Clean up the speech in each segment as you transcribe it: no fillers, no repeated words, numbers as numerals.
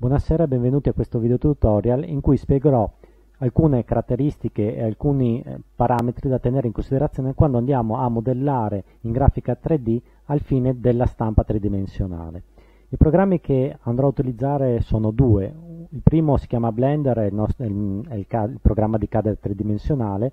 Buonasera e benvenuti a questo video tutorial in cui spiegherò alcune caratteristiche e alcuni parametri da tenere in considerazione quando andiamo a modellare in grafica 3D al fine della stampa tridimensionale. I programmi che andrò a utilizzare sono due. Il primo si chiama Blender, è il programma di CAD tridimensionale.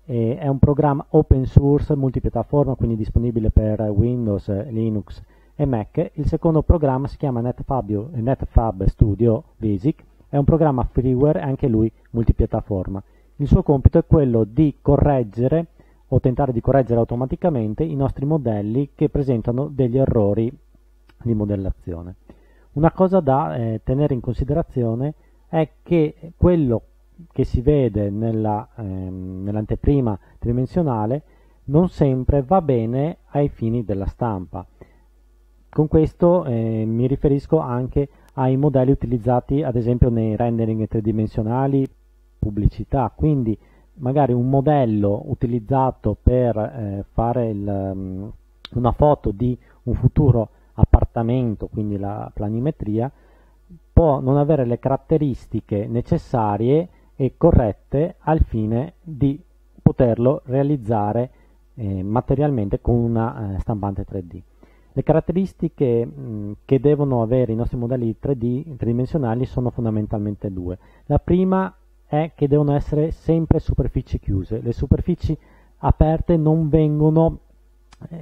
È un programma open source multipiattaforma, quindi disponibile per Windows, Linux e Mac. Il secondo programma si chiama NetFab Studio Basic, è un programma freeware, anche lui multipiattaforma. Il suo compito è quello di correggere o tentare di correggere automaticamente i nostri modelli che presentano degli errori di modellazione. Una cosa da tenere in considerazione è che quello che si vede nell'anteprima tridimensionale non sempre va bene ai fini della stampa. Con questo mi riferisco anche ai modelli utilizzati ad esempio nei rendering tridimensionali pubblicità, quindi magari un modello utilizzato per fare una foto di un futuro appartamento, quindi la planimetria, può non avere le caratteristiche necessarie e corrette al fine di poterlo realizzare materialmente con una stampante 3D. Le caratteristiche che devono avere i nostri modelli 3D tridimensionali sono fondamentalmente due. La prima è che devono essere sempre superfici chiuse. Le superfici aperte non vengono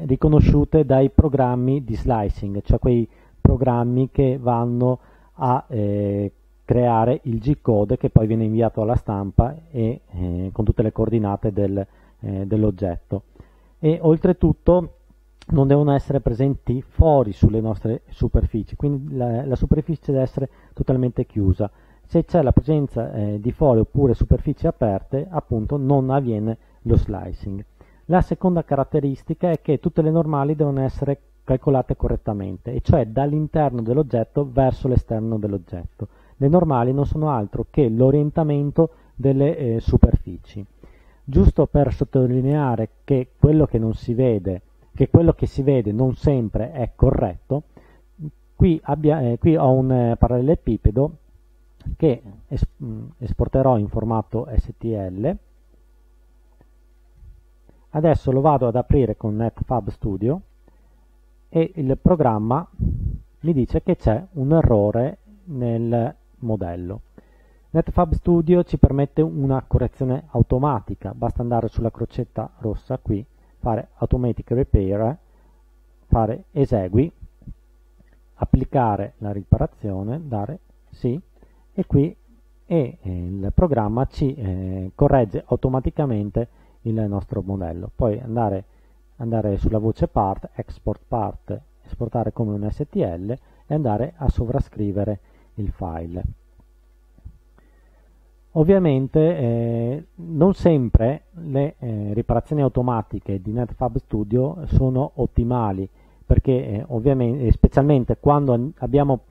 riconosciute dai programmi di slicing, cioè quei programmi che vanno a creare il G-code che poi viene inviato alla stampa e con tutte le coordinate dell'oggetto. E oltretutto non devono essere presenti fori sulle nostre superfici, quindi la superficie deve essere totalmente chiusa. Se c'è la presenza di fori oppure superfici aperte, appunto non avviene lo slicing. La seconda caratteristica è che tutte le normali devono essere calcolate correttamente, e cioè dall'interno dell'oggetto verso l'esterno dell'oggetto. Le normali non sono altro che l'orientamento delle superfici. Giusto per sottolineare che quello che non si vede, che quello che si vede non sempre è corretto, qui ho un parallelepipedo che esporterò in formato STL. Adesso lo vado ad aprire con NetFab Studio e il programma mi dice che c'è un errore nel modello. NetFab Studio ci permette una correzione automatica, basta andare sulla crocetta rossa qui, fare Automatic Repair, fare Esegui, applicare la riparazione, dare sì, e qui il programma ci corregge automaticamente il nostro modello. Poi andare sulla voce Part, Export Part, esportare come un STL e andare a sovrascrivere il file. Ovviamente non sempre le riparazioni automatiche di NetFab Studio sono ottimali, perché ovviamente, specialmente quando abbiamo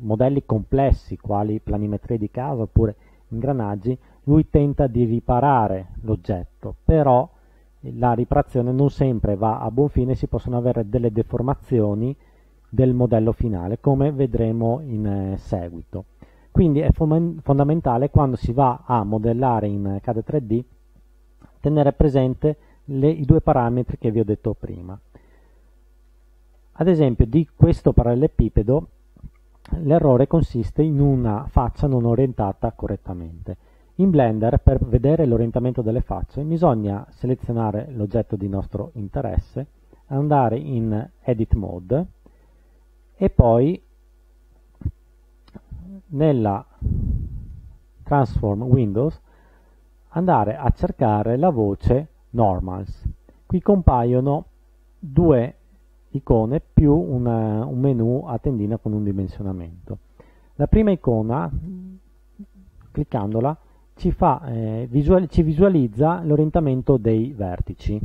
modelli complessi quali planimetrie di casa oppure ingranaggi, lui tenta di riparare l'oggetto, però la riparazione non sempre va a buon fine, si possono avere delle deformazioni del modello finale, come vedremo in seguito. Quindi è fondamentale, quando si va a modellare in CAD 3D, tenere presente i due parametri che vi ho detto prima. Ad esempio, di questo parallelepipedo l'errore consiste in una faccia non orientata correttamente. In Blender, per vedere l'orientamento delle facce, bisogna selezionare l'oggetto di nostro interesse, andare in Edit Mode e poi nella Transform Windows andare a cercare la voce Normals. Qui compaiono due icone più un menu a tendina con un dimensionamento. La prima icona, cliccandola, ci visualizza l'orientamento dei vertici,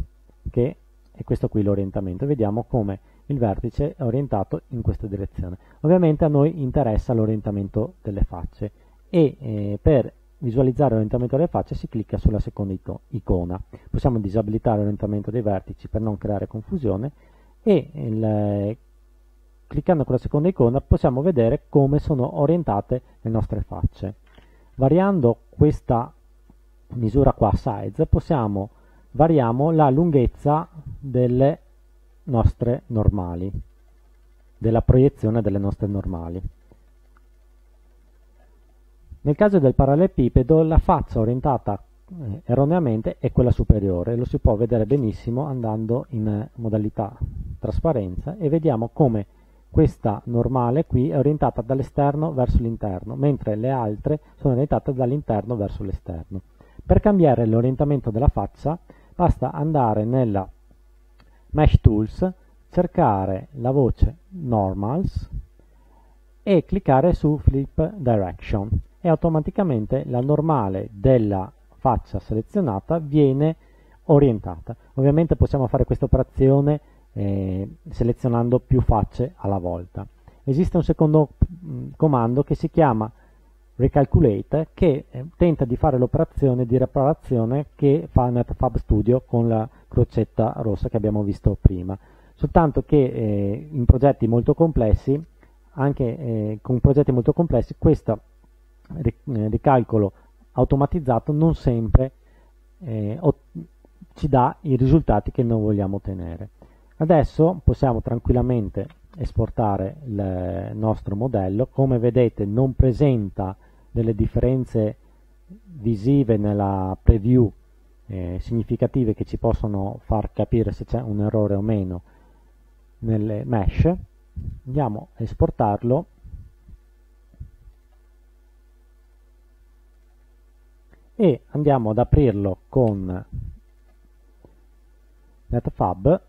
che è questo qui l'orientamento. Vediamo come il vertice è orientato in questa direzione. Ovviamente a noi interessa l'orientamento delle facce e per visualizzare l'orientamento delle facce si clicca sulla seconda icona. Possiamo disabilitare l'orientamento dei vertici per non creare confusione e cliccando con la seconda icona possiamo vedere come sono orientate le nostre facce. Variando questa misura qua, size, variamo la lunghezza delle nostre normali, della proiezione delle nostre normali. Nel caso del parallelepipedo la faccia orientata erroneamente è quella superiore, lo si può vedere benissimo andando in modalità trasparenza e vediamo come questa normale qui è orientata dall'esterno verso l'interno, mentre le altre sono orientate dall'interno verso l'esterno. Per cambiare l'orientamento della faccia basta andare nella Mesh Tools, cercare la voce Normals e cliccare su Flip Direction e automaticamente la normale della faccia selezionata viene orientata. Ovviamente possiamo fare questa operazione selezionando più facce alla volta. Esiste un secondo comando che si chiama Recalculate che tenta di fare l'operazione di riparazione che fa NetFab Studio con la crocetta rossa che abbiamo visto prima, soltanto che in progetti molto complessi, anche con progetti molto complessi, questo ricalcolo automatizzato non sempre ci dà i risultati che noi vogliamo ottenere. Adesso possiamo tranquillamente esportare il nostro modello. Come vedete non presenta delle differenze visive nella preview significative che ci possono far capire se c'è un errore o meno nelle mesh. Andiamo a esportarlo e andiamo ad aprirlo con NetFab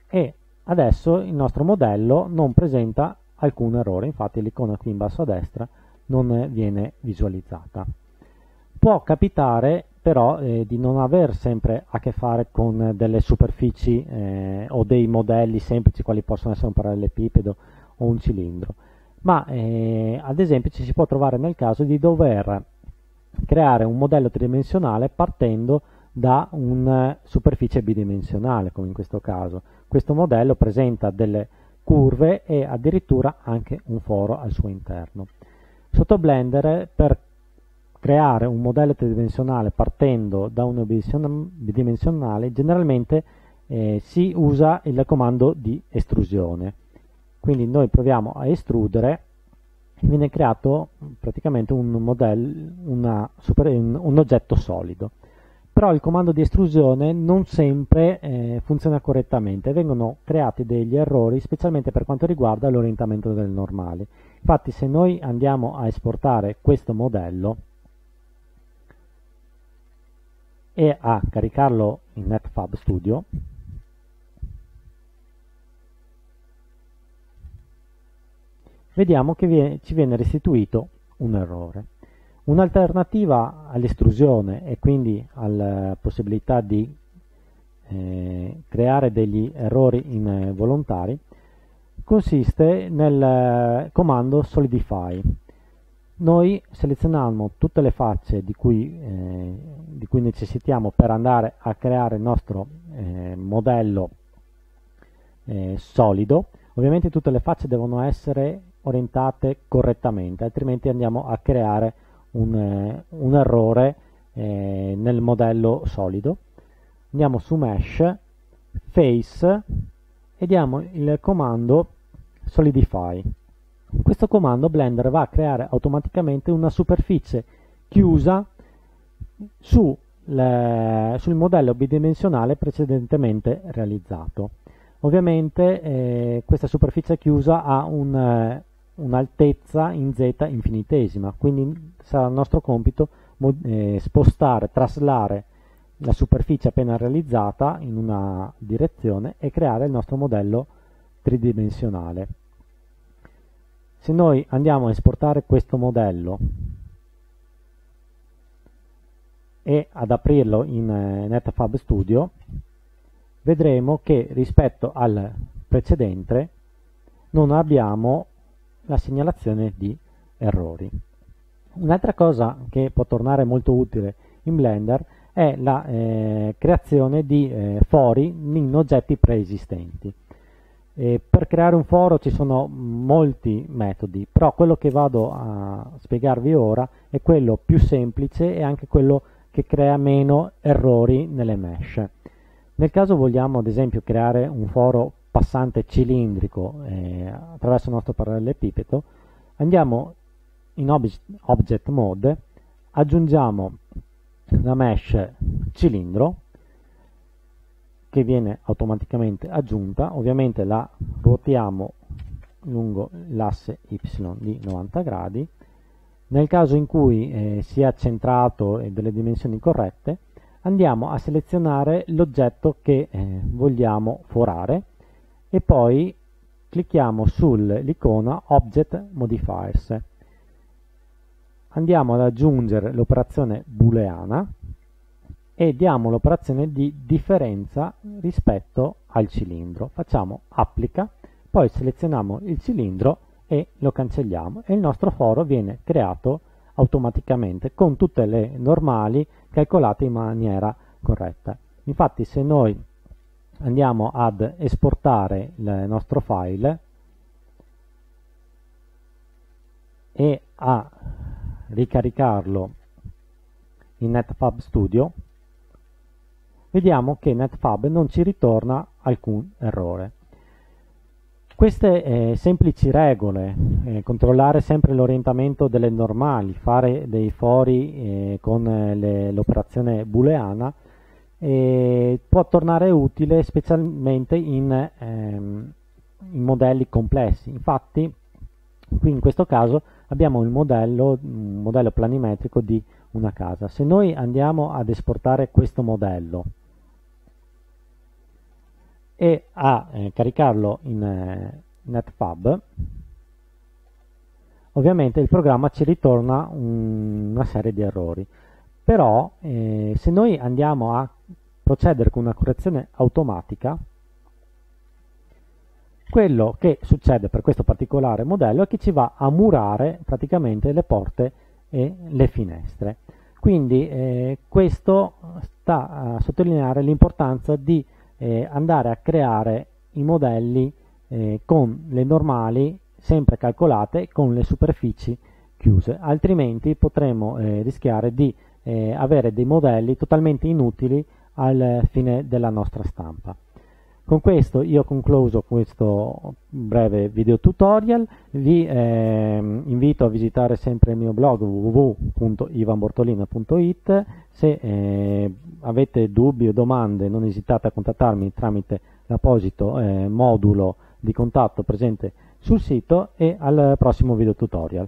e adesso il nostro modello non presenta alcun errore, infatti l'icona qui in basso a destra non viene visualizzata. Può capitare però di non aver sempre a che fare con delle superfici o dei modelli semplici quali possono essere un parallelepipedo o un cilindro, ma ad esempio ci si può trovare nel caso di dover creare un modello tridimensionale partendo da una superficie bidimensionale, come in questo caso. Questo modello presenta delle curve e addirittura anche un foro al suo interno. Sotto Blender, per creare un modello tridimensionale partendo da uno bidimensionale, generalmente si usa il comando di estrusione. Quindi noi proviamo a estrudere e viene creato praticamente un modello, un oggetto solido. Però il comando di estrusione non sempre funziona correttamente, vengono creati degli errori specialmente per quanto riguarda l'orientamento delle normali. Infatti se noi andiamo a esportare questo modello e a caricarlo in NetFab Studio, vediamo che ci viene restituito un errore. Un'alternativa all'estrusione e quindi alla possibilità di creare degli errori involontari consiste nel comando Solidify. Noi selezioniamo tutte le facce di cui necessitiamo per andare a creare il nostro modello solido. Ovviamente tutte le facce devono essere orientate correttamente, altrimenti andiamo a creare un errore nel modello solido. Andiamo su Mesh, Face e diamo il comando Solidify. In questo comando Blender va a creare automaticamente una superficie chiusa sul modello bidimensionale precedentemente realizzato. Ovviamente questa superficie chiusa ha un'altezza in z infinitesima, quindi sarà il nostro compito spostare, traslare la superficie appena realizzata in una direzione e creare il nostro modello tridimensionale. Se noi andiamo a esportare questo modello e ad aprirlo in NetFab Studio, vedremo che rispetto al precedente non abbiamo la segnalazione di errori. Un'altra cosa che può tornare molto utile in Blender è la creazione di fori in oggetti preesistenti. Per creare un foro ci sono molti metodi, però quello che vado a spiegarvi ora è quello più semplice e anche quello che crea meno errori nelle mesh. Nel caso vogliamo ad esempio creare un foro passante cilindrico attraverso il nostro parallelepipedo, andiamo in Object Mode, aggiungiamo la mesh cilindro che viene automaticamente aggiunta, ovviamente la ruotiamo lungo l'asse Y di 90 gradi. Nel caso in cui sia centrato e delle dimensioni corrette, andiamo a selezionare l'oggetto che vogliamo forare e poi clicchiamo sull'icona Object Modifiers. Andiamo ad aggiungere l'operazione booleana e diamo l'operazione di differenza rispetto al cilindro. Facciamo applica, poi selezioniamo il cilindro e lo cancelliamo e il nostro foro viene creato automaticamente con tutte le normali calcolate in maniera corretta. Infatti se noi andiamo ad esportare il nostro file e a ricaricarlo in NetFab Studio, vediamo che NetFab non ci ritorna alcun errore. Queste semplici regole, controllare sempre l'orientamento delle normali, fare dei fori con l'operazione booleana, può tornare utile specialmente in modelli complessi. Infatti qui in questo caso abbiamo un modello planimetrico di una casa. Se noi andiamo ad esportare questo modello e a caricarlo in NetFab, ovviamente il programma ci ritorna una serie di errori. Però se noi andiamo a procedere con una correzione automatica, quello che succede per questo particolare modello è che ci va a murare praticamente le porte e le finestre. Quindi questo sta a sottolineare l'importanza di andare a creare i modelli con le normali sempre calcolate con le superfici chiuse, altrimenti potremo rischiare di avere dei modelli totalmente inutili al fine della nostra stampa. Con questo io ho concluso questo breve video tutorial, vi invito a visitare sempre il mio blog www.ivanbortolino.it. Se avete dubbi o domande non esitate a contattarmi tramite l'apposito modulo di contatto presente sul sito, e al prossimo video tutorial.